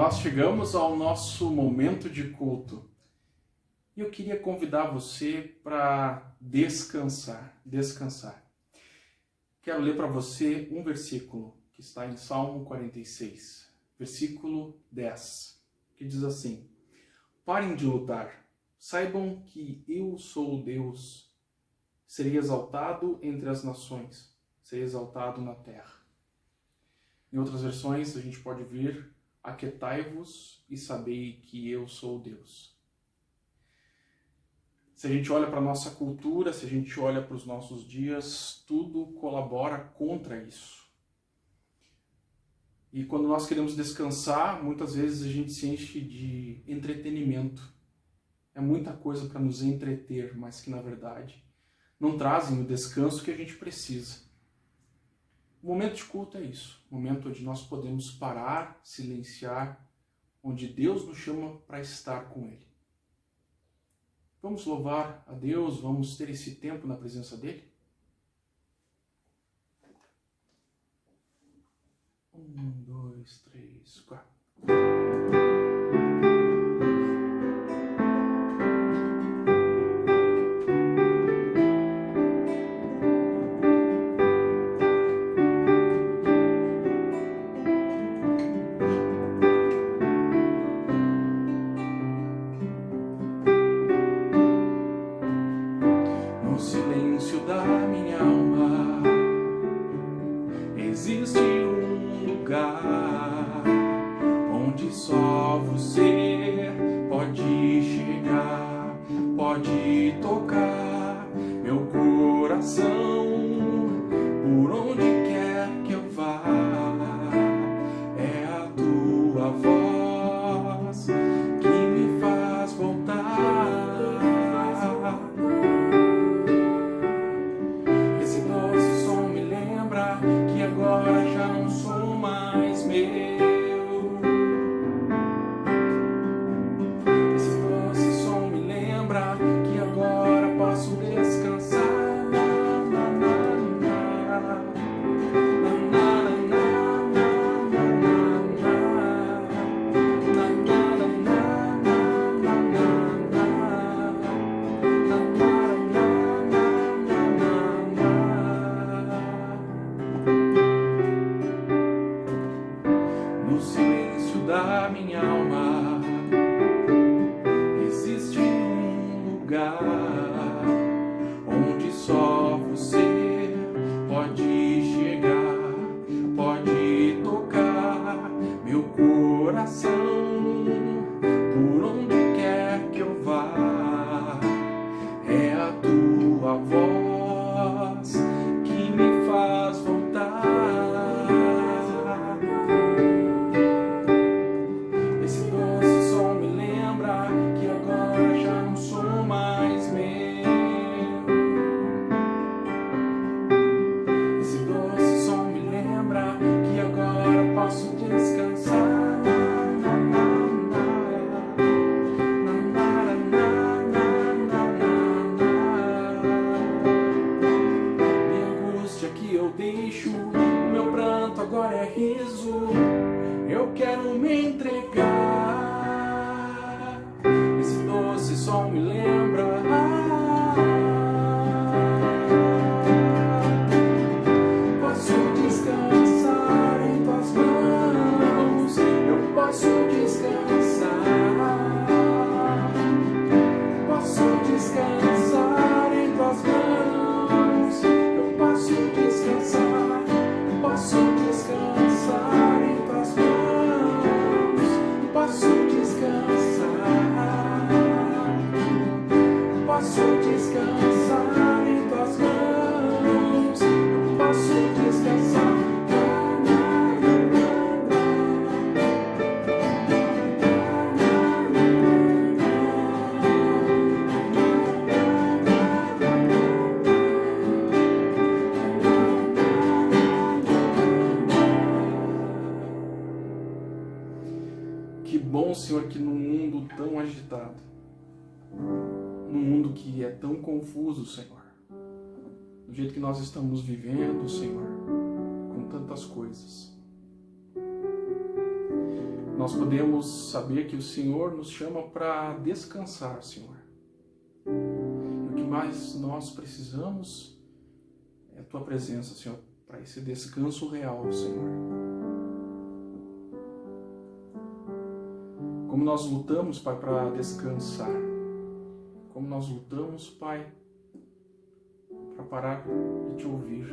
nós chegamos ao nosso momento de culto. E eu queria convidar você para descansar. Quero ler para você um versículo que está em Salmo 46, versículo 10, que diz assim: Parem de lutar, saibam que eu sou Deus. Serei exaltado entre as nações, serei exaltado na terra. Em outras versões a gente pode ver: aquietai-vos e sabei que eu sou Deus. Se a gente olha para a nossa cultura, se a gente olha para os nossos dias, tudo colabora contra isso. E quando nós queremos descansar, muitas vezes a gente se enche de entretenimento. É muita coisa para nos entreter, mas que na verdade não trazem o descanso que a gente precisa. O momento de culto é isso, o momento onde nós podemos parar, silenciar, onde Deus nos chama para estar com Ele. Vamos louvar a Deus, vamos ter esse tempo na presença dEle? 1, 2, 3, 4. No silêncio da minha alma existe um lugar onde só você pode chegar, pode tocar meu coração por onde quer que eu vá. É a tua voz que me faz voltar. Esse doce som me lembra que agora já não sou mais meu. Esse doce som me lembra que agora posso descansar. No silêncio da minha alma existe um lugar onde só você pode chegar, pode tocar meu coração por onde quer que eu vá. É a tua voz que me faz voltar. Esse doce som me lembra que agora já não sou mais meu. Esse doce som me lembra que agora posso descansar. Minha angústia que eu deixo, meu pranto agora é riso. Eu quero me entregar. Esse doce som me lembra. Posso descansar em tuas mãos. Eu posso descansar. Posso descansar em tuas mãos. Eu posso descansar. Posso descansar em tuas mãos. Posso descansar. Posso descansar em tuas mãos. Posso descansar. Que bom, Senhor, que num mundo tão agitado, num mundo que é tão confuso, Senhor, do jeito que nós estamos vivendo, Senhor, com tantas coisas, nós podemos saber que o Senhor nos chama para descansar, Senhor. E o que mais nós precisamos é a Tua presença, Senhor, para esse descanso real, Senhor. Como nós lutamos, Pai, para descansar. Como nós lutamos, Pai, para parar de Te ouvir.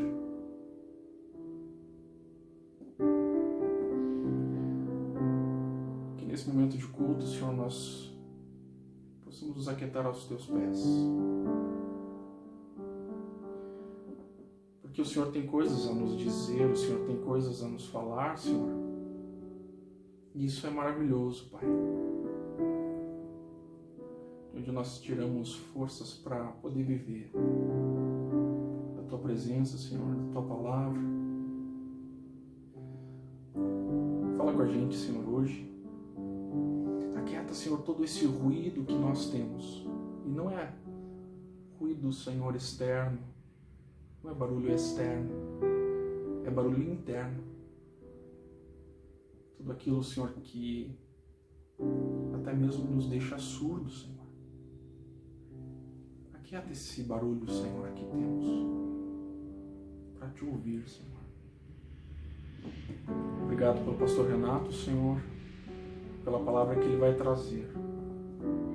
Que nesse momento de culto, Senhor, nós possamos nos aquietar aos Teus pés. Porque o Senhor tem coisas a nos dizer, o Senhor tem coisas a nos falar, Senhor. E isso é maravilhoso, Pai. Onde nós tiramos forças para poder viver da Tua presença, Senhor, da Tua palavra. Fala com a gente, Senhor, hoje. Aquieta, Senhor, todo esse ruído que nós temos. E não é ruído, Senhor, externo. Não é barulho externo. É barulho interno. Tudo aquilo, Senhor, que até mesmo nos deixa surdos, Senhor. Aquieta esse barulho, Senhor, que temos para Te ouvir, Senhor. Obrigado pelo pastor Renato, Senhor, pela palavra que ele vai trazer.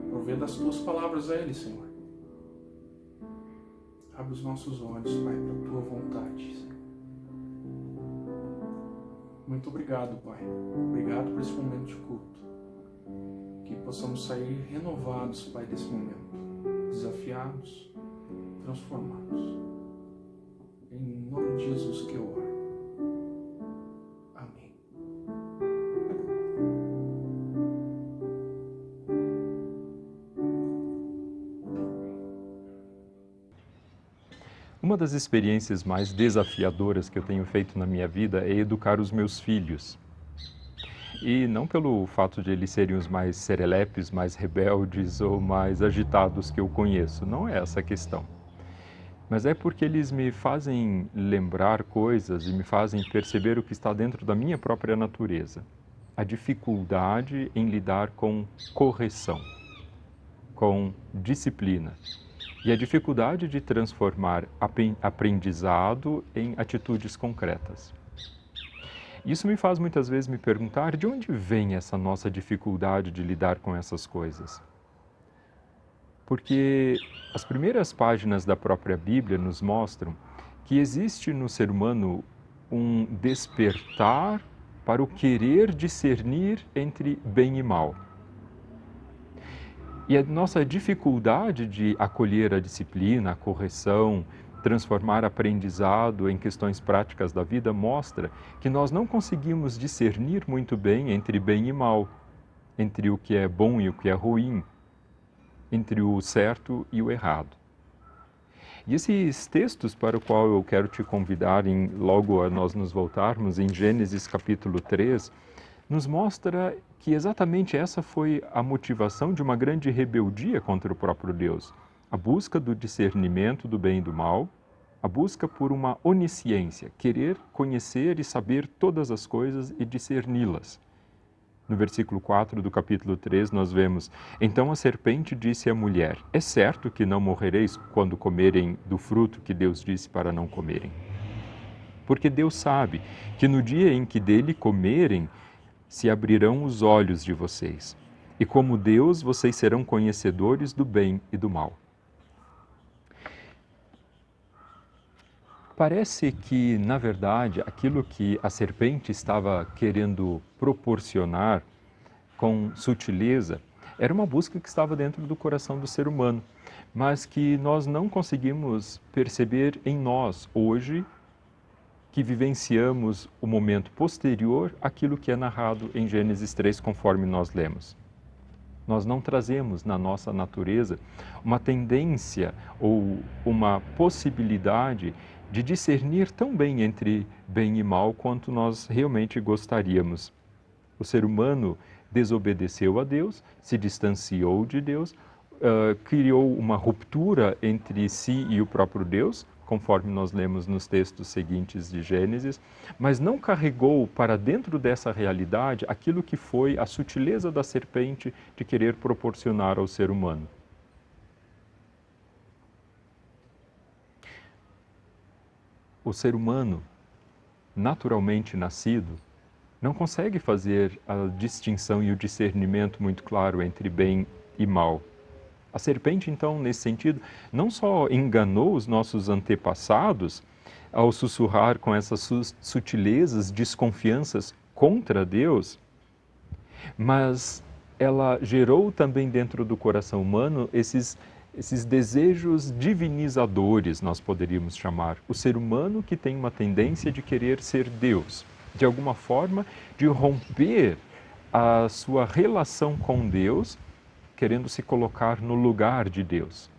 Provê das Tuas palavras a ele, Senhor. Abre os nossos olhos, Pai, para a Tua vontade, Senhor. Muito obrigado, Pai. Obrigado por esse momento de culto. Que possamos sair renovados, Pai, desse momento. Desafiados, transformados. Em nome de Jesus que eu oro. Amém. Uma das experiências mais desafiadoras que eu tenho feito na minha vida é educar os meus filhos. E não pelo fato de eles serem os mais serelepes, mais rebeldes ou mais agitados que eu conheço, não é essa a questão. Mas é porque eles me fazem lembrar coisas e me fazem perceber o que está dentro da minha própria natureza. A dificuldade em lidar com correção, com disciplina. E a dificuldade de transformar aprendizado em atitudes concretas. Isso me faz muitas vezes me perguntar de onde vem essa nossa dificuldade de lidar com essas coisas. Porque as primeiras páginas da própria Bíblia nos mostram que existe no ser humano um despertar para o querer discernir entre bem e mal. E a nossa dificuldade de acolher a disciplina, a correção, transformar aprendizado em questões práticas da vida mostra que nós não conseguimos discernir muito bem entre bem e mal, entre o que é bom e o que é ruim, entre o certo e o errado. E esses textos para o qual eu quero te convidar, logo a nós nos voltarmos, em Gênesis capítulo 3, nos mostra que exatamente essa foi a motivação de uma grande rebeldia contra o próprio Deus. A busca do discernimento do bem e do mal, a busca por uma onisciência, querer conhecer e saber todas as coisas e discerni-las. No versículo 4 do capítulo 3 nós vemos: Então a serpente disse à mulher: É certo que não morrereis quando comerem do fruto que Deus disse para não comerem. Porque Deus sabe que no dia em que dele comerem, se abrirão os olhos de vocês, e como Deus, vocês serão conhecedores do bem e do mal. Parece que, na verdade, aquilo que a serpente estava querendo proporcionar com sutileza era uma busca que estava dentro do coração do ser humano, mas que nós não conseguimos perceber em nós hoje, que vivenciamos o momento posterior àquilo que é narrado em Gênesis 3, conforme nós lemos. Nós não trazemos na nossa natureza uma tendência ou uma possibilidade de discernir tão bem entre bem e mal quanto nós realmente gostaríamos. O ser humano desobedeceu a Deus, se distanciou de Deus, criou uma ruptura entre si e o próprio Deus, conforme nós lemos nos textos seguintes de Gênesis, mas não carregou para dentro dessa realidade aquilo que foi a sutileza da serpente de querer proporcionar ao ser humano. O ser humano, naturalmente nascido, não consegue fazer a distinção e o discernimento muito claro entre bem e mal. A serpente, então, nesse sentido, não só enganou os nossos antepassados ao sussurrar com essas sutilezas, desconfianças contra Deus, mas ela gerou também dentro do coração humano esses desejos divinizadores, nós poderíamos chamar. O ser humano que tem uma tendência de querer ser Deus, de alguma forma, de romper a sua relação com Deus, querendo se colocar no lugar de Deus,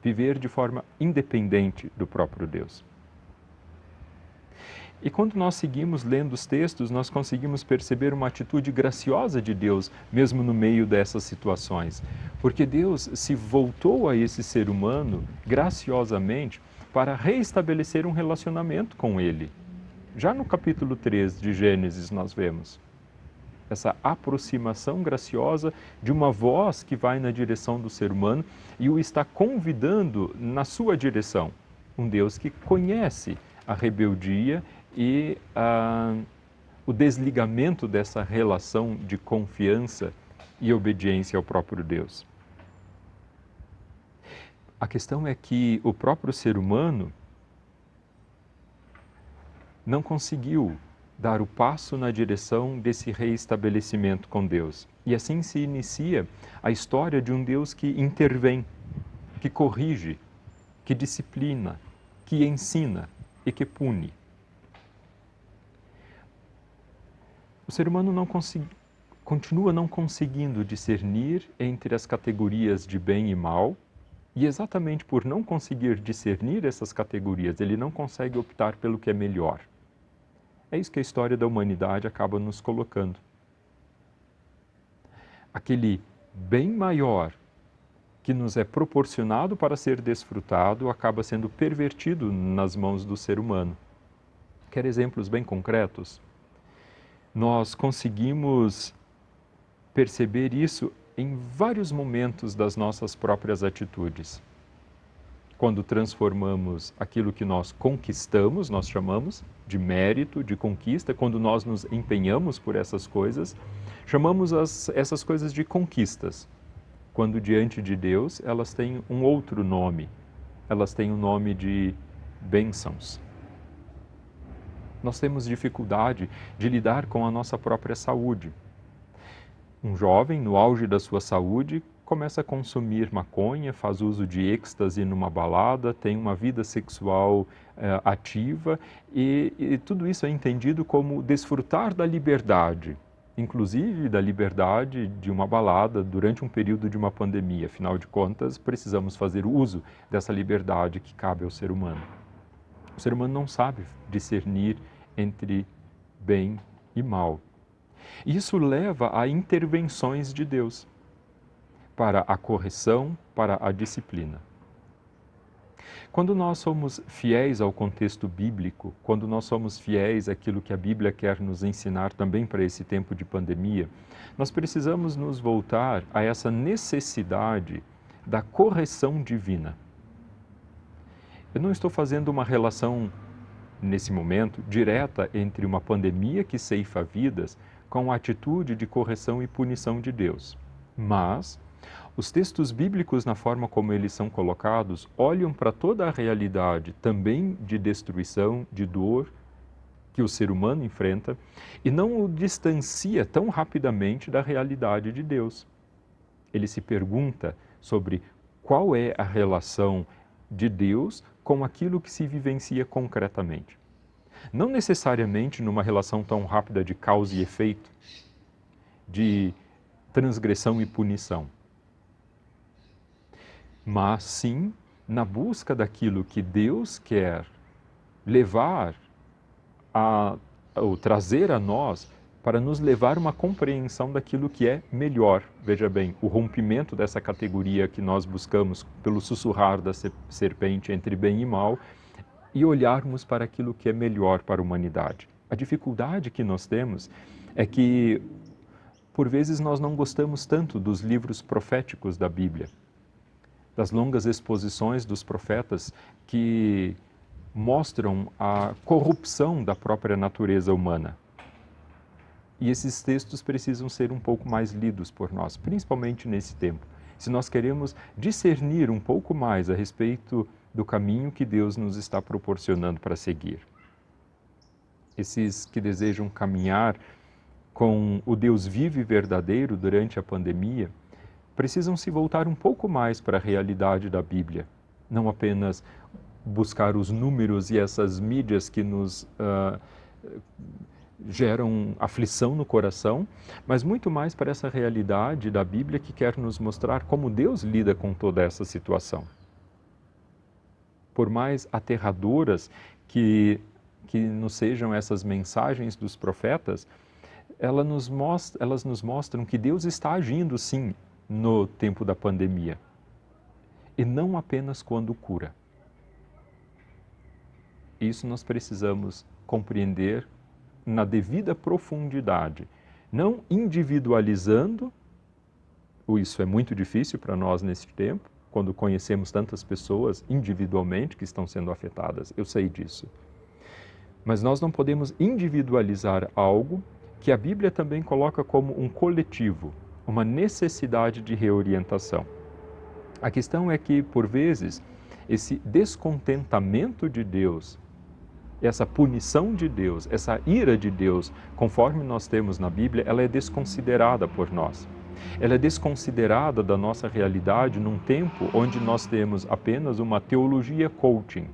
viver de forma independente do próprio Deus. E quando nós seguimos lendo os textos, nós conseguimos perceber uma atitude graciosa de Deus, mesmo no meio dessas situações. Porque Deus se voltou a esse ser humano, graciosamente, para reestabelecer um relacionamento com ele. Já no capítulo 3 de Gênesis nós vemos essa aproximação graciosa de uma voz que vai na direção do ser humano e o está convidando na sua direção. Um Deus que conhece a rebeldia e o desligamento dessa relação de confiança e obediência ao próprio Deus. A questão é que o próprio ser humano não conseguiu dar o passo na direção desse reestabelecimento com Deus. E assim se inicia a história de um Deus que intervém, que corrige, que disciplina, que ensina e que pune. O ser humano continua não conseguindo discernir entre as categorias de bem e mal, e exatamente por não conseguir discernir essas categorias, ele não consegue optar pelo que é melhor. É isso que a história da humanidade acaba nos colocando. Aquele bem maior que nos é proporcionado para ser desfrutado acaba sendo pervertido nas mãos do ser humano. Quer exemplos bem concretos? Nós conseguimos perceber isso em vários momentos das nossas próprias atitudes. Quando transformamos aquilo que nós conquistamos, nós chamamos de mérito, de conquista, quando nós nos empenhamos por essas coisas, chamamos essas coisas de conquistas. Quando diante de Deus, elas têm um outro nome, elas têm o nome de bênçãos. Nós temos dificuldade de lidar com a nossa própria saúde. Um jovem, no auge da sua saúde, começa a consumir maconha, faz uso de êxtase numa balada, tem uma vida sexual ativa e tudo isso é entendido como desfrutar da liberdade, inclusive da liberdade de uma balada durante um período de uma pandemia. Afinal de contas, precisamos fazer uso dessa liberdade que cabe ao ser humano. O ser humano não sabe discernir entre bem e mal. Isso leva a intervenções de Deus para a correção, para a disciplina. Quando nós somos fiéis ao contexto bíblico, quando nós somos fiéis àquilo que a Bíblia quer nos ensinar também para esse tempo de pandemia, nós precisamos nos voltar a essa necessidade da correção divina. Eu não estou fazendo uma relação, nesse momento, direta entre uma pandemia que ceifa vidas com a atitude de correção e punição de Deus. Mas os textos bíblicos, na forma como eles são colocados, olham para toda a realidade também de destruição, de dor que o ser humano enfrenta e não o distancia tão rapidamente da realidade de Deus. Ele se pergunta sobre qual é a relação de Deus com aquilo que se vivencia concretamente. Não necessariamente numa relação tão rápida de causa e efeito, de transgressão e punição, mas sim na busca daquilo que Deus quer levar ou trazer a nós para nos levar a uma compreensão daquilo que é melhor. Veja bem, o rompimento dessa categoria que nós buscamos pelo sussurrar da serpente entre bem e mal e olharmos para aquilo que é melhor para a humanidade. A dificuldade que nós temos é que, por vezes, nós não gostamos tanto dos livros proféticos da Bíblia, das longas exposições dos profetas que mostram a corrupção da própria natureza humana. E esses textos precisam ser um pouco mais lidos por nós, principalmente nesse tempo. Se nós queremos discernir um pouco mais a respeito do caminho que Deus nos está proporcionando para seguir. Esses que desejam caminhar com o Deus vivo e verdadeiro durante a pandemia, precisam se voltar um pouco mais para a realidade da Bíblia. Não apenas buscar os números e essas mídias que nos geram aflição no coração, mas muito mais para essa realidade da Bíblia que quer nos mostrar como Deus lida com toda essa situação. Por mais aterradoras que nos sejam essas mensagens dos profetas, elas nos mostram que Deus está agindo sim no tempo da pandemia, e não apenas quando cura. Isso nós precisamos compreender na devida profundidade, não individualizando, isso é muito difícil para nós nesse tempo, quando conhecemos tantas pessoas individualmente que estão sendo afetadas, eu sei disso. Mas nós não podemos individualizar algo que a Bíblia também coloca como um coletivo, uma necessidade de reorientação. A questão é que, por vezes, esse descontentamento de Deus, essa punição de Deus, essa ira de Deus, conforme nós temos na Bíblia, ela é desconsiderada por nós. Ela é desconsiderada da nossa realidade num tempo onde nós temos apenas uma teologia coaching,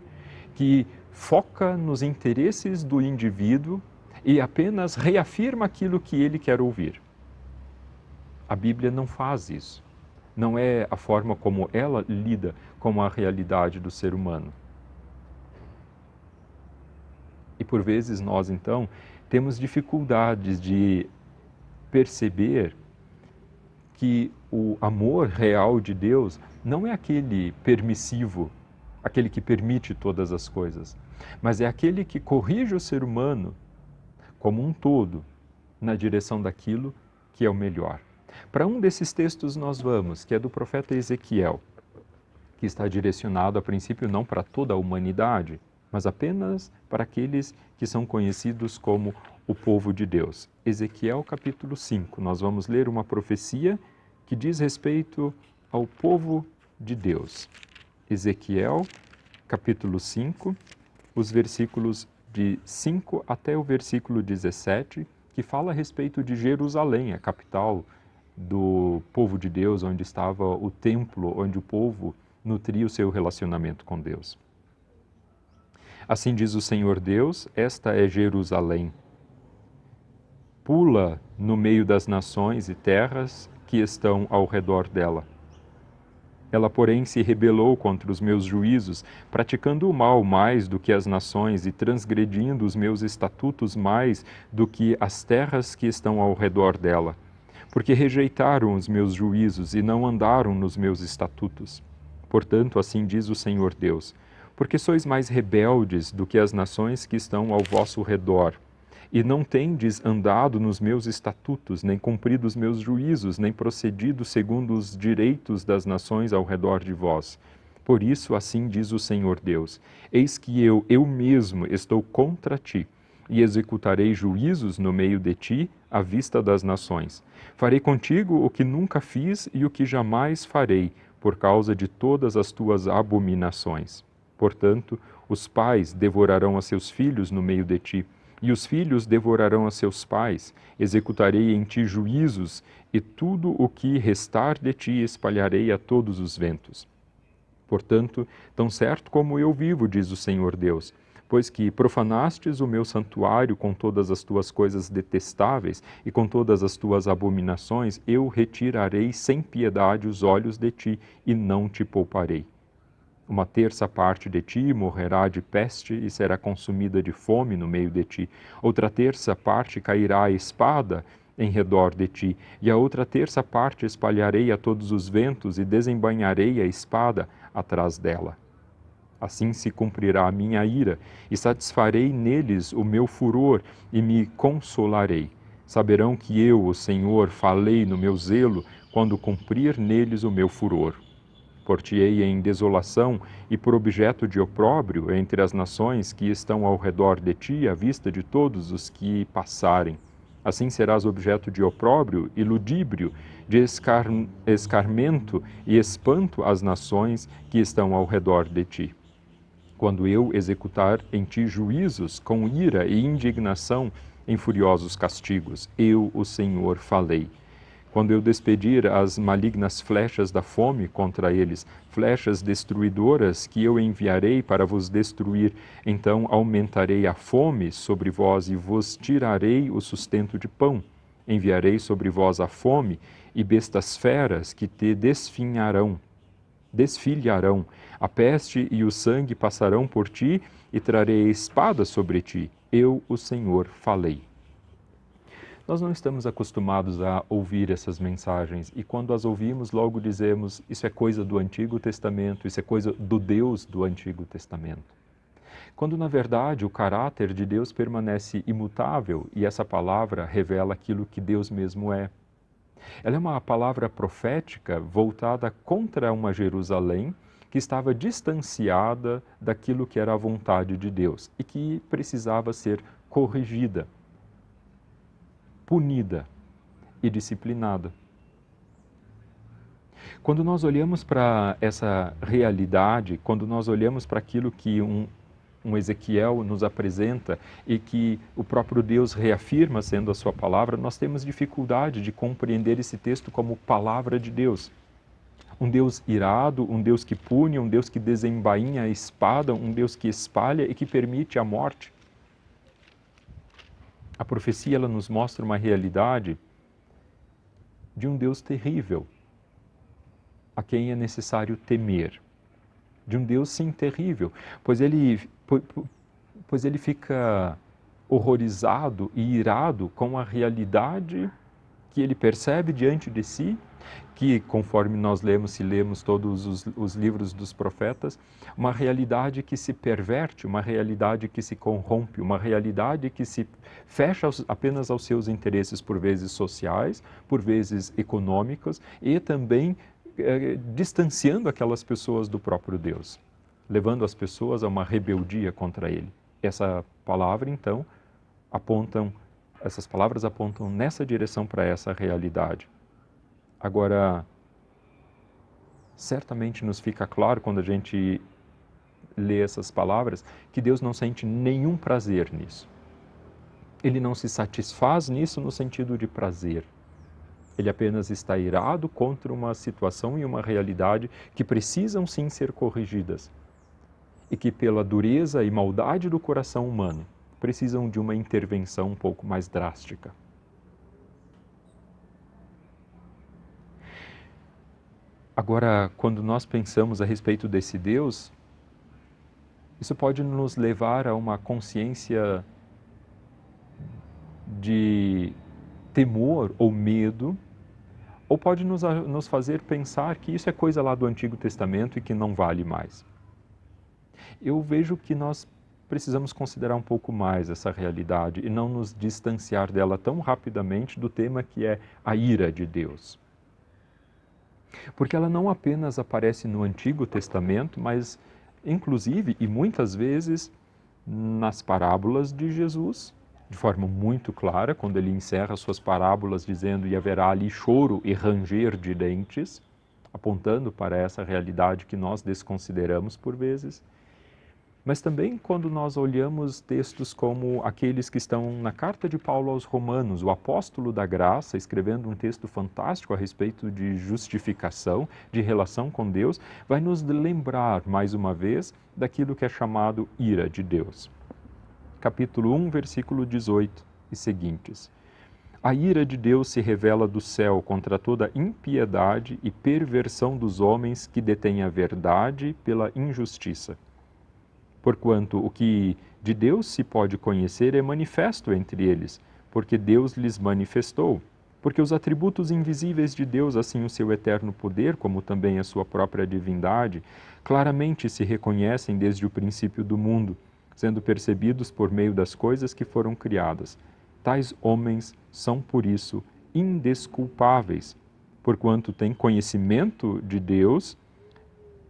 que foca nos interesses do indivíduo e apenas reafirma aquilo que ele quer ouvir. A Bíblia não faz isso. Não é a forma como ela lida com a realidade do ser humano. E por vezes nós, então, temos dificuldades de perceber que o amor real de Deus não é aquele permissivo, aquele que permite todas as coisas, mas é aquele que corrige o ser humano como um todo na direção daquilo que é o melhor. Para um desses textos nós vamos, que é do profeta Ezequiel, que está direcionado a princípio não para toda a humanidade, mas apenas para aqueles que são conhecidos como o povo de Deus. Ezequiel capítulo 5, nós vamos ler uma profecia que diz respeito ao povo de Deus. Ezequiel capítulo 5, os versículos de 5 até o versículo 17, que fala a respeito de Jerusalém, a capital do povo de Deus, onde estava o templo, onde o povo nutria o seu relacionamento com Deus. Assim diz o Senhor Deus, esta é Jerusalém. Pula no meio das nações e terras que estão ao redor dela. Ela, porém, se rebelou contra os meus juízos, praticando o mal mais do que as nações e transgredindo os meus estatutos mais do que as terras que estão ao redor dela. Porque rejeitaram os meus juízos e não andaram nos meus estatutos. Portanto, assim diz o Senhor Deus, porque sois mais rebeldes do que as nações que estão ao vosso redor, e não tendes andado nos meus estatutos, nem cumprido os meus juízos, nem procedido segundo os direitos das nações ao redor de vós. Por isso, assim diz o Senhor Deus, eis que eu mesmo estou contra ti, e executarei juízos no meio de ti, à vista das nações. Farei contigo o que nunca fiz e o que jamais farei, por causa de todas as tuas abominações. Portanto, os pais devorarão a seus filhos no meio de ti, e os filhos devorarão a seus pais. Executarei em ti juízos, e tudo o que restar de ti espalharei a todos os ventos. Portanto, tão certo como eu vivo, diz o Senhor Deus, pois que profanastes o meu santuário com todas as tuas coisas detestáveis e com todas as tuas abominações, eu retirarei sem piedade os olhos de ti e não te pouparei. Uma terça parte de ti morrerá de peste e será consumida de fome no meio de ti. Outra terça parte cairá a espada em redor de ti, e a outra terça parte espalharei a todos os ventos e desembainharei a espada atrás dela. Assim se cumprirá a minha ira, e satisfarei neles o meu furor, e me consolarei. Saberão que eu, o Senhor, falei no meu zelo, quando cumprir neles o meu furor. Por-te-ei em desolação e por objeto de opróbrio entre as nações que estão ao redor de ti, à vista de todos os que passarem. Assim serás objeto de opróbrio e ludíbrio, de escarmento e espanto às nações que estão ao redor de ti. Quando eu executar em ti juízos com ira e indignação em furiosos castigos, eu, o Senhor, falei. Quando eu despedir as malignas flechas da fome contra eles, flechas destruidoras que eu enviarei para vos destruir, então aumentarei a fome sobre vós e vos tirarei o sustento de pão. Enviarei sobre vós a fome e bestas feras que te desfilharão. A peste e o sangue passarão por ti e trarei a espada sobre ti. Eu, o Senhor, falei. Nós não estamos acostumados a ouvir essas mensagens e quando as ouvimos, logo dizemos, isso é coisa do Antigo Testamento, isso é coisa do Deus do Antigo Testamento. Quando, na verdade, o caráter de Deus permanece imutável e essa palavra revela aquilo que Deus mesmo é. Ela é uma palavra profética voltada contra uma Jerusalém que estava distanciada daquilo que era a vontade de Deus e que precisava ser corrigida, punida e disciplinada. Quando nós olhamos para essa realidade, quando nós olhamos para aquilo que um Ezequiel nos apresenta e que o próprio Deus reafirma sendo a sua palavra, nós temos dificuldade de compreender esse texto como palavra de Deus. Um Deus irado, um Deus que pune, um Deus que desembainha a espada, um Deus que espalha e que permite a morte. A profecia ela nos mostra uma realidade de um Deus terrível, a quem é necessário temer. De um Deus, sim, terrível, pois ele fica horrorizado e irado com a realidade que ele percebe diante de si, que, conforme nós lemos, se lemos todos os livros dos profetas, uma realidade que se perverte, uma realidade que se corrompe, uma realidade que se fecha apenas aos seus interesses, por vezes sociais, por vezes econômicos, e também distanciando aquelas pessoas do próprio Deus, levando as pessoas a uma rebeldia contra ele. Essa palavra, então, essas palavras apontam nessa direção para essa realidade. Agora, certamente nos fica claro quando a gente lê essas palavras que Deus não sente nenhum prazer nisso. Ele não se satisfaz nisso no sentido de prazer. Ele apenas está irado contra uma situação e uma realidade que precisam sim ser corrigidas e que pela dureza e maldade do coração humano precisam de uma intervenção um pouco mais drástica. Agora, quando nós pensamos a respeito desse Deus, isso pode nos levar a uma consciência de temor ou medo, ou pode nos fazer pensar que isso é coisa lá do Antigo Testamento e que não vale mais. Eu vejo que nós precisamos considerar um pouco mais essa realidade e não nos distanciar dela tão rapidamente do tema que é a ira de Deus. Porque ela não apenas aparece no Antigo Testamento, mas inclusive e muitas vezes nas parábolas de Jesus, de forma muito clara, quando ele encerra suas parábolas dizendo e haverá ali choro e ranger de dentes, apontando para essa realidade que nós desconsideramos por vezes. Mas também quando nós olhamos textos como aqueles que estão na carta de Paulo aos Romanos, o apóstolo da graça, escrevendo um texto fantástico a respeito de justificação, de relação com Deus, vai nos lembrar, mais uma vez, daquilo que é chamado ira de Deus. Capítulo 1, versículo 18 e seguintes. A ira de Deus se revela do céu contra toda impiedade e perversão dos homens que detêm a verdade pela injustiça. Porquanto o que de Deus se pode conhecer é manifesto entre eles, porque Deus lhes manifestou. Porque os atributos invisíveis de Deus, assim o seu eterno poder, como também a sua própria divindade, claramente se reconhecem desde o princípio do mundo, sendo percebidos por meio das coisas que foram criadas. Tais homens são, por isso, indesculpáveis, porquanto têm conhecimento de Deus,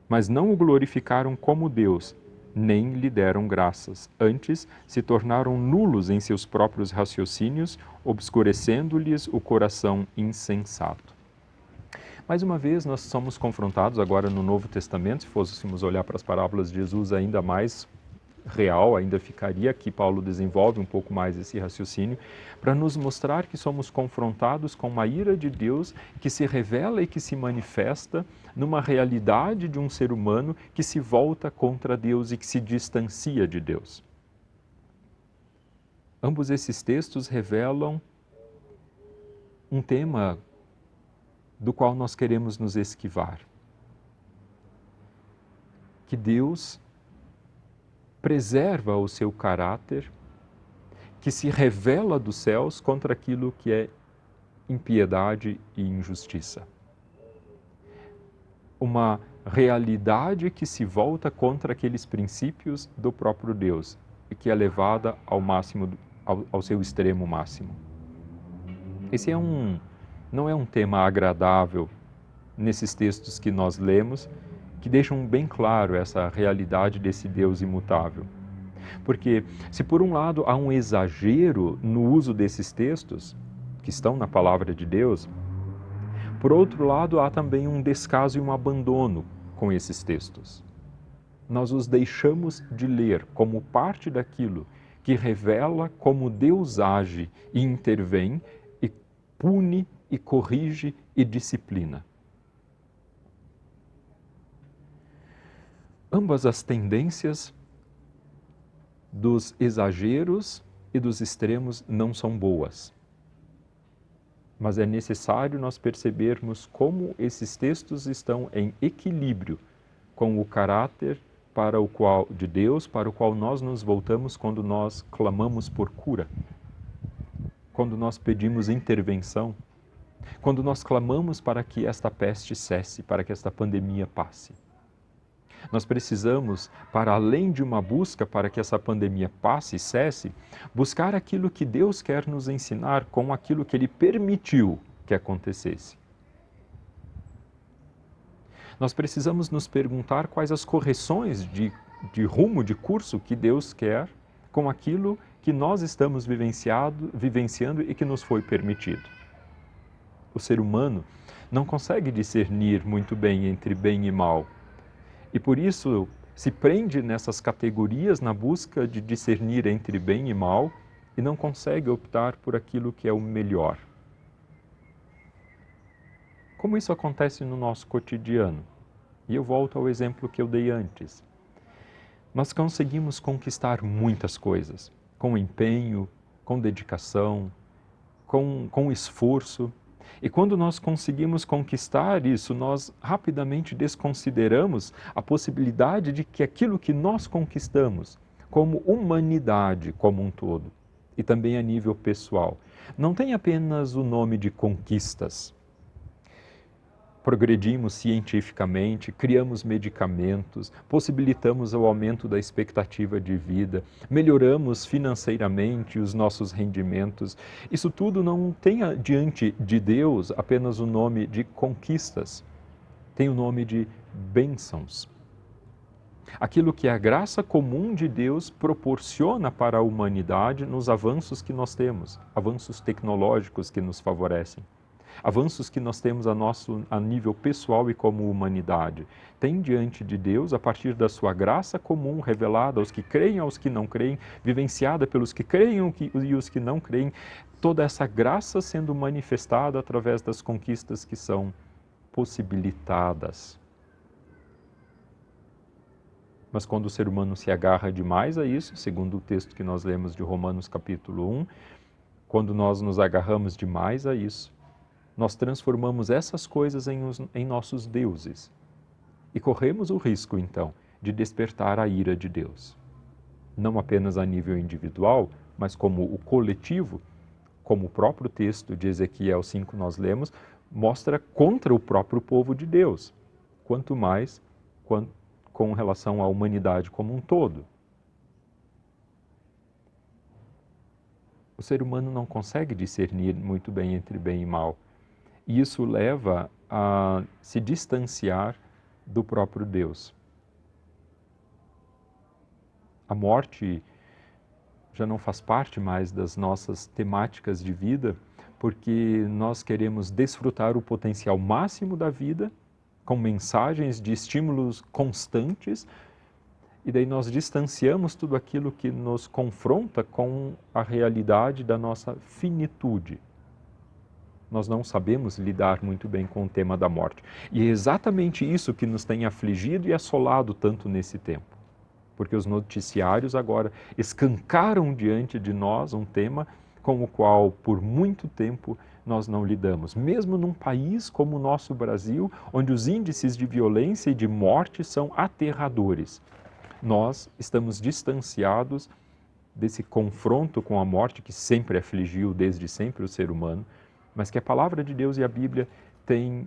mas não o glorificaram como Deus, nem lhe deram graças. Antes, se tornaram nulos em seus próprios raciocínios, obscurecendo-lhes o coração insensato. Mais uma vez, nós somos confrontados agora no Novo Testamento, se fôssemos olhar para as parábolas de Jesus ainda mais real, ainda ficaria que Paulo desenvolve um pouco mais esse raciocínio, para nos mostrar que somos confrontados com uma ira de Deus que se revela e que se manifesta numa realidade de um ser humano que se volta contra Deus e que se distancia de Deus. Ambos esses textos revelam um tema do qual nós queremos nos esquivar. Que Deus preserva o seu caráter, que se revela dos céus contra aquilo que é impiedade e injustiça. Uma realidade que se volta contra aqueles princípios do próprio Deus e que é levada ao máximo, ao seu extremo máximo. Esse não é um tema agradável nesses textos que nós lemos, que deixam bem claro essa realidade desse Deus imutável. Porque se por um lado há um exagero no uso desses textos, que estão na palavra de Deus, por outro lado há também um descaso e um abandono com esses textos. Nós os deixamos de ler como parte daquilo que revela como Deus age e intervém e pune e corrige e disciplina. Ambas as tendências dos exageros e dos extremos não são boas. Mas é necessário nós percebermos como esses textos estão em equilíbrio com o caráter de Deus, para o qual nós nos voltamos quando nós clamamos por cura, quando nós pedimos intervenção, quando nós clamamos para que esta peste cesse, para que esta pandemia passe. Nós precisamos, para além de uma busca para que essa pandemia passe e cesse, buscar aquilo que Deus quer nos ensinar com aquilo que Ele permitiu que acontecesse. Nós precisamos nos perguntar quais as correções de rumo, de curso que Deus quer com aquilo que nós estamos vivenciando e que nos foi permitido. O ser humano não consegue discernir muito bem entre bem e mal. E por isso se prende nessas categorias na busca de discernir entre bem e mal e não consegue optar por aquilo que é o melhor. Como isso acontece no nosso cotidiano? E eu volto ao exemplo que eu dei antes. Nós conseguimos conquistar muitas coisas, com empenho, com dedicação, com esforço. E quando nós conseguimos conquistar isso, nós rapidamente desconsideramos a possibilidade de que aquilo que nós conquistamos, como humanidade como um todo, e também a nível pessoal, não tem apenas o nome de conquistas. Progredimos cientificamente, criamos medicamentos, possibilitamos o aumento da expectativa de vida, melhoramos financeiramente os nossos rendimentos. Isso tudo não tem diante de Deus apenas o nome de conquistas, tem o nome de bênçãos. Aquilo que a graça comum de Deus proporciona para a humanidade nos avanços que nós temos, avanços tecnológicos que nos favorecem. Avanços que nós temos a nível pessoal e como humanidade. Tem diante de Deus, a partir da sua graça comum revelada aos que creem, aos que não creem, vivenciada pelos que creem e os que não creem, toda essa graça sendo manifestada através das conquistas que são possibilitadas. Mas quando o ser humano se agarra demais a isso, segundo o texto que nós lemos de Romanos capítulo 1, quando nós nos agarramos demais a isso, nós transformamos essas coisas em nossos deuses. E corremos o risco, então, de despertar a ira de Deus. Não apenas a nível individual, mas como o coletivo, como o próprio texto de Ezequiel 5 nós lemos, mostra contra o próprio povo de Deus, quanto mais com relação à humanidade como um todo. O ser humano não consegue discernir muito bem entre bem e mal. E isso leva a se distanciar do próprio Deus. A morte já não faz parte mais das nossas temáticas de vida, porque nós queremos desfrutar o potencial máximo da vida, com mensagens de estímulos constantes, e daí nós distanciamos tudo aquilo que nos confronta com a realidade da nossa finitude. Nós não sabemos lidar muito bem com o tema da morte. E é exatamente isso que nos tem afligido e assolado tanto nesse tempo. Porque os noticiários agora escancaram diante de nós um tema com o qual, por muito tempo, nós não lidamos. Mesmo num país como o nosso Brasil, onde os índices de violência e de morte são aterradores, nós estamos distanciados desse confronto com a morte que sempre afligiu desde sempre o ser humano, mas que a palavra de Deus e a Bíblia têm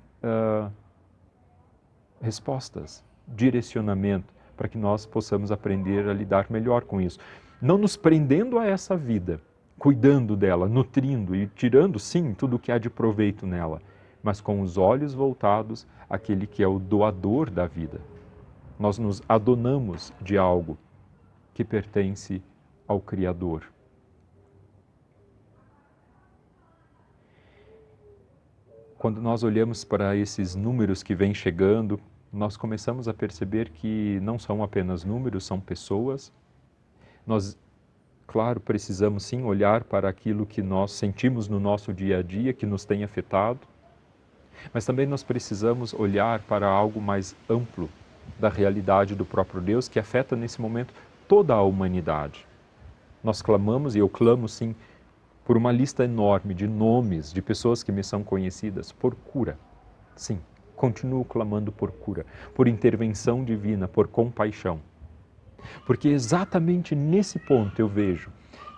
respostas, direcionamento, para que nós possamos aprender a lidar melhor com isso. Não nos prendendo a essa vida, cuidando dela, nutrindo e tirando, sim, tudo o que há de proveito nela, mas com os olhos voltados àquele que é o doador da vida. Nós nos adonamos de algo que pertence ao Criador. Quando nós olhamos para esses números que vêm chegando, nós começamos a perceber que não são apenas números, são pessoas. Nós, claro, precisamos sim olhar para aquilo que nós sentimos no nosso dia a dia, que nos tem afetado, mas também nós precisamos olhar para algo mais amplo da realidade do próprio Deus, que afeta nesse momento toda a humanidade. Nós clamamos, e eu clamo sim, por uma lista enorme de nomes de pessoas que me são conhecidas, por cura. Sim, continuo clamando por cura, por intervenção divina, por compaixão. Porque exatamente nesse ponto eu vejo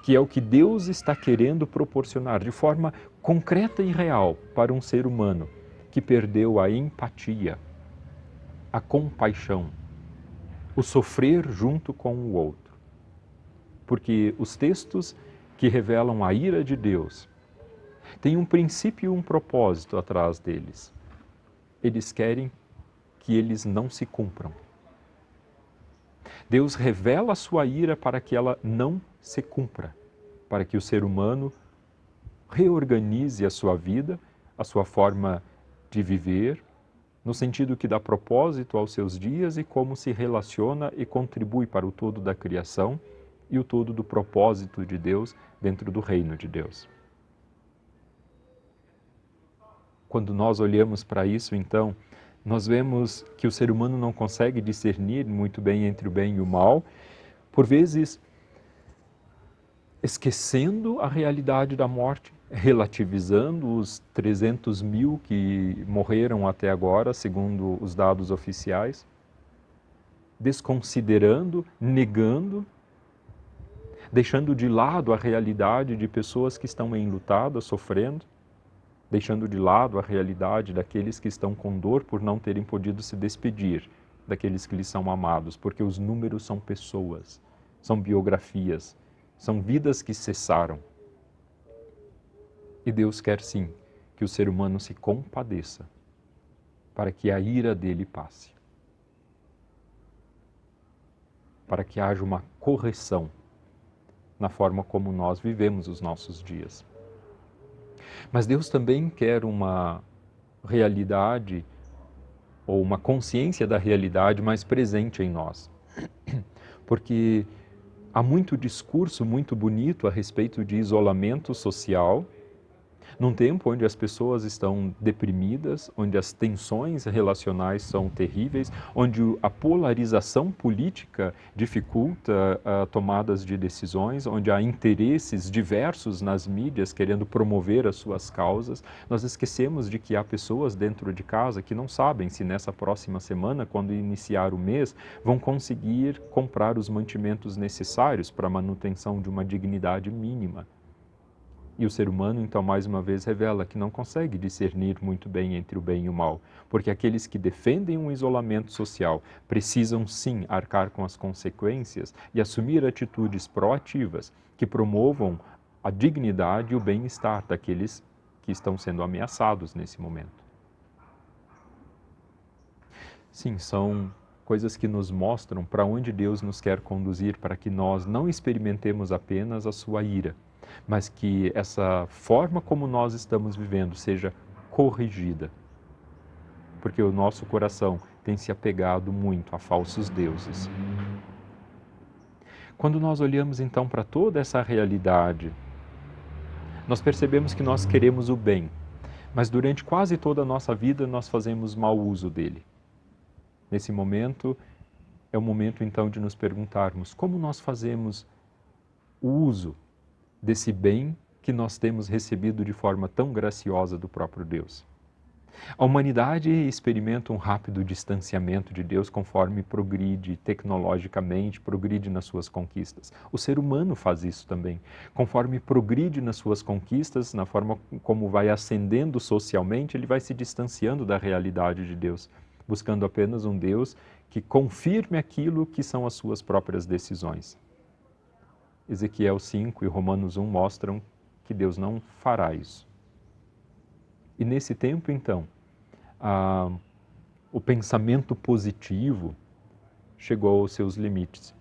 que é o que Deus está querendo proporcionar de forma concreta e real para um ser humano que perdeu a empatia, a compaixão, o sofrer junto com o outro. Porque os textos que revelam a ira de Deus têm um princípio e um propósito atrás deles. Eles querem que eles não se cumpram. Deus revela a sua ira para que ela não se cumpra, para que o ser humano reorganize a sua vida, a sua forma de viver, no sentido que dá propósito aos seus dias e como se relaciona e contribui para o todo da criação e o todo do propósito de Deus dentro do reino de Deus. Quando nós olhamos para isso, então, nós vemos que o ser humano não consegue discernir muito bem entre o bem e o mal, por vezes esquecendo a realidade da morte, relativizando os 300 mil que morreram até agora, segundo os dados oficiais, desconsiderando, negando, deixando de lado a realidade de pessoas que estão enlutadas, sofrendo, deixando de lado a realidade daqueles que estão com dor por não terem podido se despedir daqueles que lhes são amados, porque os números são pessoas, são biografias, são vidas que cessaram. E Deus quer sim que o ser humano se compadeça, para que a ira dele passe, para que haja uma correção na forma como nós vivemos os nossos dias. Mas Deus também quer uma realidade ou uma consciência da realidade mais presente em nós. Porque há muito discurso muito bonito a respeito de isolamento social, num tempo onde as pessoas estão deprimidas, onde as tensões relacionais são terríveis, onde a polarização política dificulta tomadas de decisões, onde há interesses diversos nas mídias querendo promover as suas causas, nós esquecemos de que há pessoas dentro de casa que não sabem se nessa próxima semana, quando iniciar o mês, vão conseguir comprar os mantimentos necessários para a manutenção de uma dignidade mínima. E o ser humano, então, mais uma vez revela que não consegue discernir muito bem entre o bem e o mal, porque aqueles que defendem um isolamento social precisam sim arcar com as consequências e assumir atitudes proativas que promovam a dignidade e o bem-estar daqueles que estão sendo ameaçados nesse momento. Sim, são coisas que nos mostram para onde Deus nos quer conduzir, para que nós não experimentemos apenas a sua ira, mas que essa forma como nós estamos vivendo seja corrigida. Porque o nosso coração tem se apegado muito a falsos deuses. Quando nós olhamos então para toda essa realidade, nós percebemos que nós queremos o bem, mas durante quase toda a nossa vida nós fazemos mau uso dele. Nesse momento, é o momento então de nos perguntarmos como nós fazemos o uso desse bem que nós temos recebido de forma tão graciosa do próprio Deus. A humanidade experimenta um rápido distanciamento de Deus conforme progride tecnologicamente, progride nas suas conquistas. O ser humano faz isso também. Conforme progride nas suas conquistas, na forma como vai ascendendo socialmente, ele vai se distanciando da realidade de Deus, buscando apenas um Deus que confirme aquilo que são as suas próprias decisões. Ezequiel 5 e Romanos 1 mostram que Deus não fará isso. E nesse tempo, então, o pensamento positivo chegou aos seus limites.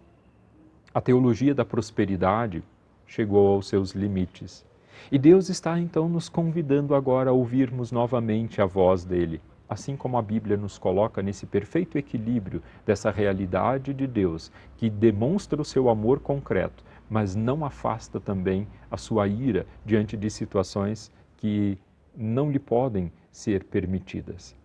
A teologia da prosperidade chegou aos seus limites. E Deus está, então, nos convidando agora a ouvirmos novamente a voz dele, assim como a Bíblia nos coloca nesse perfeito equilíbrio dessa realidade de Deus, que demonstra o seu amor concreto, mas não afasta também a sua ira diante de situações que não lhe podem ser permitidas.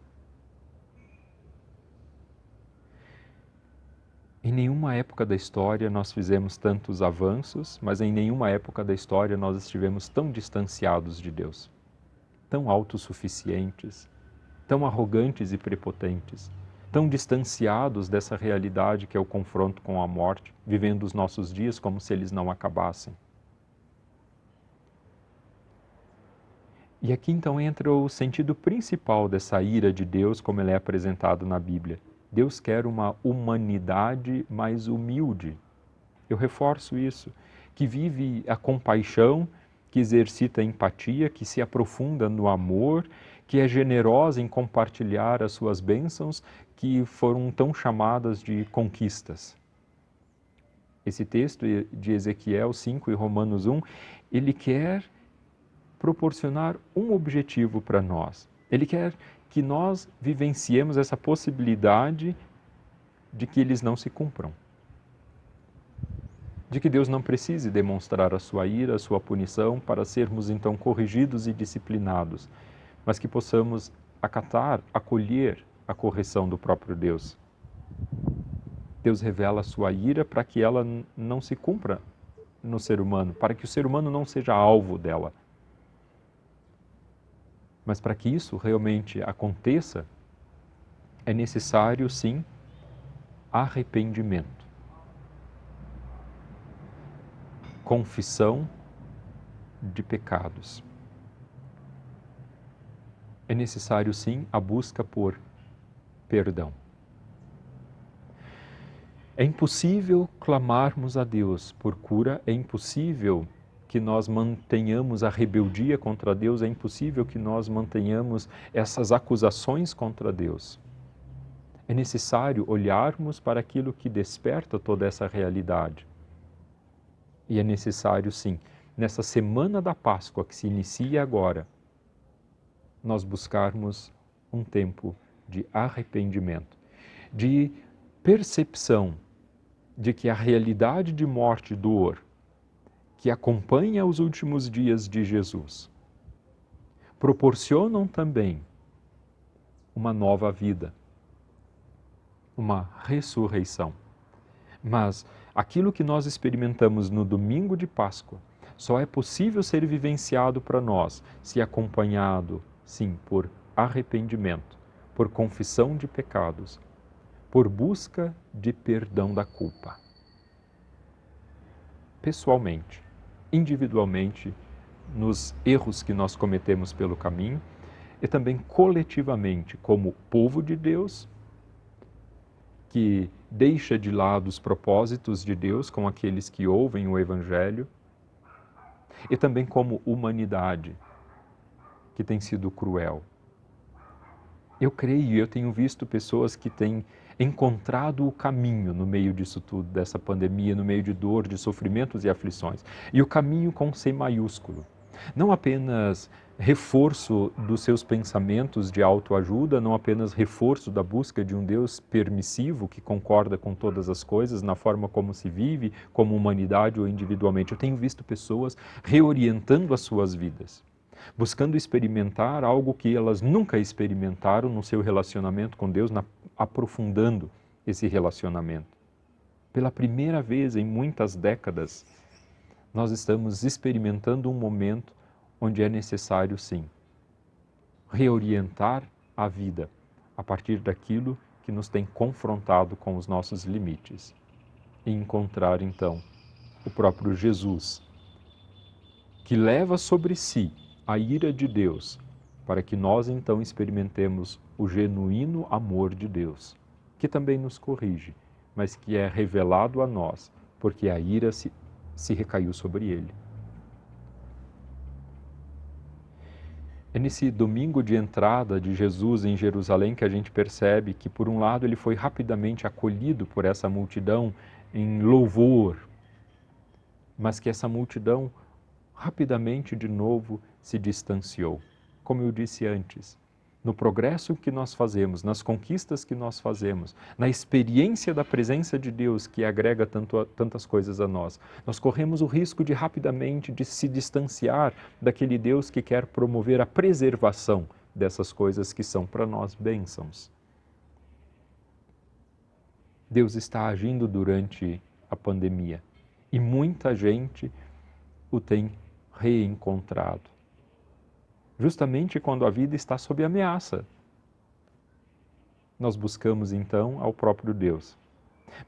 Em nenhuma época da história nós fizemos tantos avanços, mas em nenhuma época da história nós estivemos tão distanciados de Deus, tão autossuficientes, tão arrogantes e prepotentes, tão distanciados dessa realidade que é o confronto com a morte, vivendo os nossos dias como se eles não acabassem. E aqui então entra o sentido principal dessa ira de Deus, como ele é apresentado na Bíblia. Deus quer uma humanidade mais humilde. Eu reforço isso, que vive a compaixão, que exercita a empatia, que se aprofunda no amor, que é generosa em compartilhar as suas bênçãos, que foram tão chamadas de conquistas. Esse texto de Ezequiel 5 e Romanos 1, ele quer proporcionar um objetivo para nós. Ele quer que nós vivenciemos essa possibilidade de que eles não se cumpram. De que Deus não precise demonstrar a sua ira, a sua punição, para sermos então corrigidos e disciplinados, mas que possamos acatar, acolher a correção do próprio Deus. Deus revela a sua ira para que ela não se cumpra no ser humano, para que o ser humano não seja alvo dela. Mas para que isso realmente aconteça, é necessário, sim, arrependimento. Confissão de pecados. É necessário, sim, a busca por perdão. É impossível clamarmos a Deus por cura, é impossível que nós mantenhamos a rebeldia contra Deus, é impossível que nós mantenhamos essas acusações contra Deus. É necessário olharmos para aquilo que desperta toda essa realidade. E é necessário, sim, nessa semana da Páscoa que se inicia agora, nós buscarmos um tempo de arrependimento, de percepção de que a realidade de morte e dor que acompanha os últimos dias de Jesus proporcionam também uma nova vida, uma ressurreição. Mas aquilo que nós experimentamos no domingo de Páscoa só é possível ser vivenciado para nós se acompanhado, sim, por arrependimento, por confissão de pecados, por busca de perdão da culpa. Pessoalmente, individualmente, nos erros que nós cometemos pelo caminho e também coletivamente como povo de Deus, que deixa de lado os propósitos de Deus com aqueles que ouvem o Evangelho, e também como humanidade, que tem sido cruel. Eu creio, eu tenho visto pessoas que têm encontrado o caminho no meio disso tudo, dessa pandemia, no meio de dor, de sofrimentos e aflições. E o caminho com C maiúsculo. Não apenas reforço dos seus pensamentos de autoajuda, não apenas reforço da busca de um Deus permissivo que concorda com todas as coisas, na forma como se vive, como humanidade ou individualmente. Eu tenho visto pessoas reorientando as suas vidas, buscando experimentar algo que elas nunca experimentaram no seu relacionamento com Deus, aprofundando esse relacionamento. Pela primeira vez em muitas décadas, nós estamos experimentando um momento onde é necessário, sim, reorientar a vida a partir daquilo que nos tem confrontado com os nossos limites e encontrar, então, o próprio Jesus, que leva sobre si a ira de Deus, para que nós, então, experimentemos o genuíno amor de Deus, que também nos corrige, mas que é revelado a nós, porque a ira se recaiu sobre ele. É nesse domingo de entrada de Jesus em Jerusalém que a gente percebe que, por um lado, ele foi rapidamente acolhido por essa multidão em louvor, mas que essa multidão rapidamente, de novo, se distanciou. Como eu disse antes, no progresso que nós fazemos, nas conquistas que nós fazemos, na experiência da presença de Deus que agrega tantas coisas a nós, nós corremos o risco de rapidamente de se distanciar daquele Deus que quer promover a preservação dessas coisas que são para nós bênçãos. Deus está agindo durante a pandemia e muita gente o tem reencontrado. Justamente quando a vida está sob ameaça. Nós buscamos então ao próprio Deus.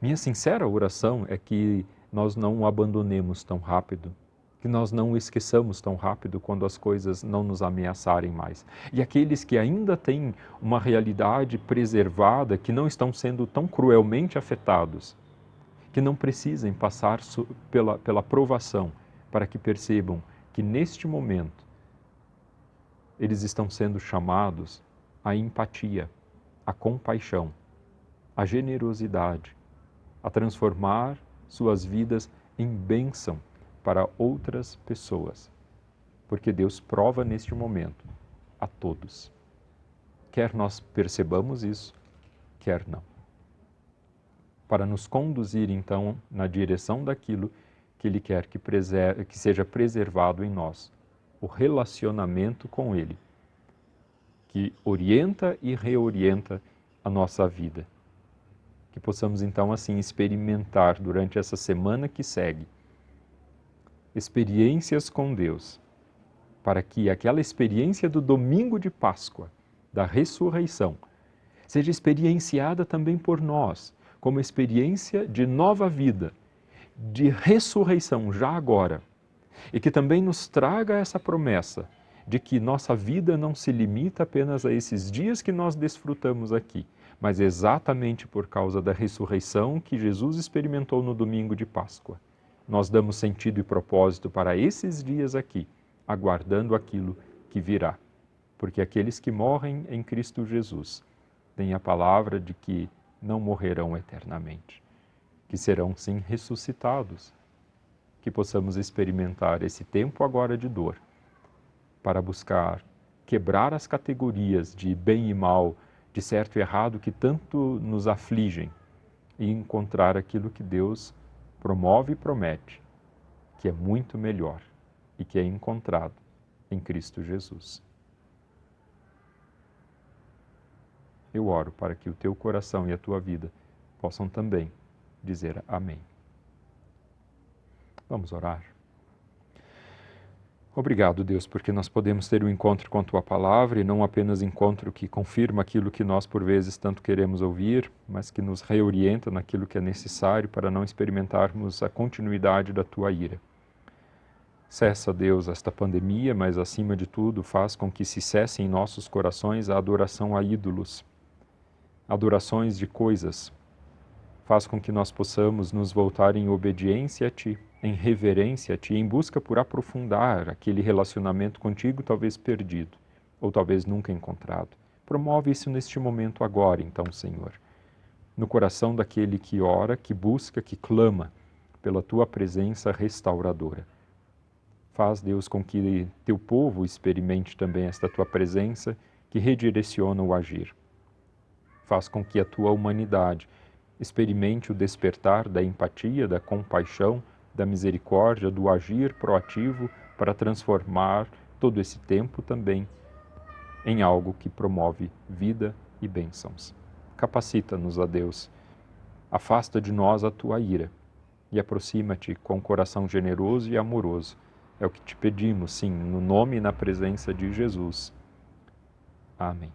Minha sincera oração é que nós não o abandonemos tão rápido, que nós não o esqueçamos tão rápido quando as coisas não nos ameaçarem mais. E aqueles que ainda têm uma realidade preservada, que não estão sendo tão cruelmente afetados, que não precisem passar pela provação, para que percebam que neste momento eles estão sendo chamados à empatia, à compaixão, à generosidade, a transformar suas vidas em bênção para outras pessoas. Porque Deus prova neste momento a todos. Quer nós percebamos isso, quer não. Para nos conduzir, então, na direção daquilo que Ele quer que seja preservado em nós, o relacionamento com Ele, que orienta e reorienta a nossa vida. Que possamos então assim experimentar durante essa semana que segue experiências com Deus, para que aquela experiência do domingo de Páscoa, da ressurreição, seja experienciada também por nós, como experiência de nova vida, de ressurreição já agora, e que também nos traga essa promessa de que nossa vida não se limita apenas a esses dias que nós desfrutamos aqui, mas exatamente por causa da ressurreição que Jesus experimentou no domingo de Páscoa. Nós damos sentido e propósito para esses dias aqui, aguardando aquilo que virá. Porque aqueles que morrem em Cristo Jesus têm a palavra de que não morrerão eternamente, que serão sim ressuscitados, que possamos experimentar esse tempo agora de dor, para buscar quebrar as categorias de bem e mal, de certo e errado que tanto nos afligem e encontrar aquilo que Deus promove e promete, que é muito melhor e que é encontrado em Cristo Jesus. Eu oro para que o teu coração e a tua vida possam também dizer amém. Vamos orar. Obrigado, Deus, porque nós podemos ter um encontro com a Tua Palavra e não apenas encontro que confirma aquilo que nós por vezes tanto queremos ouvir, mas que nos reorienta naquilo que é necessário para não experimentarmos a continuidade da Tua ira. Cessa, Deus, esta pandemia, mas acima de tudo faz com que se cesse em nossos corações a adoração a ídolos, adorações de coisas. Faz com que nós possamos nos voltar em obediência a Ti, em reverência a Ti, em busca por aprofundar aquele relacionamento contigo, talvez perdido, ou talvez nunca encontrado. Promove isso neste momento agora, então, Senhor, no coração daquele que ora, que busca, que clama pela Tua presença restauradora. Faz, Deus, com que Teu povo experimente também esta Tua presença que redireciona o agir. Faz com que a Tua humanidade experimente o despertar da empatia, da compaixão, da misericórdia, do agir proativo para transformar todo esse tempo também em algo que promove vida e bênçãos. Capacita-nos, a Deus. Afasta de nós a Tua ira e aproxima-te com um coração generoso e amoroso. É o que te pedimos, sim, no nome e na presença de Jesus. Amém.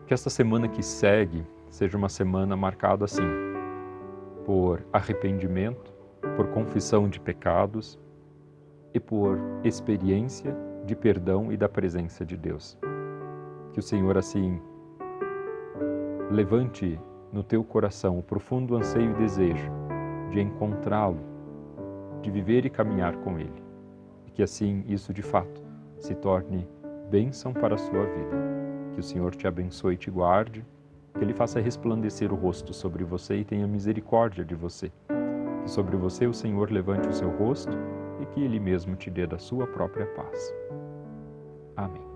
Que esta semana que segue seja uma semana marcada assim, por arrependimento, por confissão de pecados e por experiência de perdão e da presença de Deus. Que o Senhor assim levante no teu coração o profundo anseio e desejo de encontrá-lo, de viver e caminhar com Ele. E que assim isso de fato se torne bênção para a sua vida. Que o Senhor te abençoe e te guarde, que Ele faça resplandecer o rosto sobre você e tenha misericórdia de você. Que sobre você o Senhor levante o seu rosto e que Ele mesmo te dê da sua própria paz. Amém.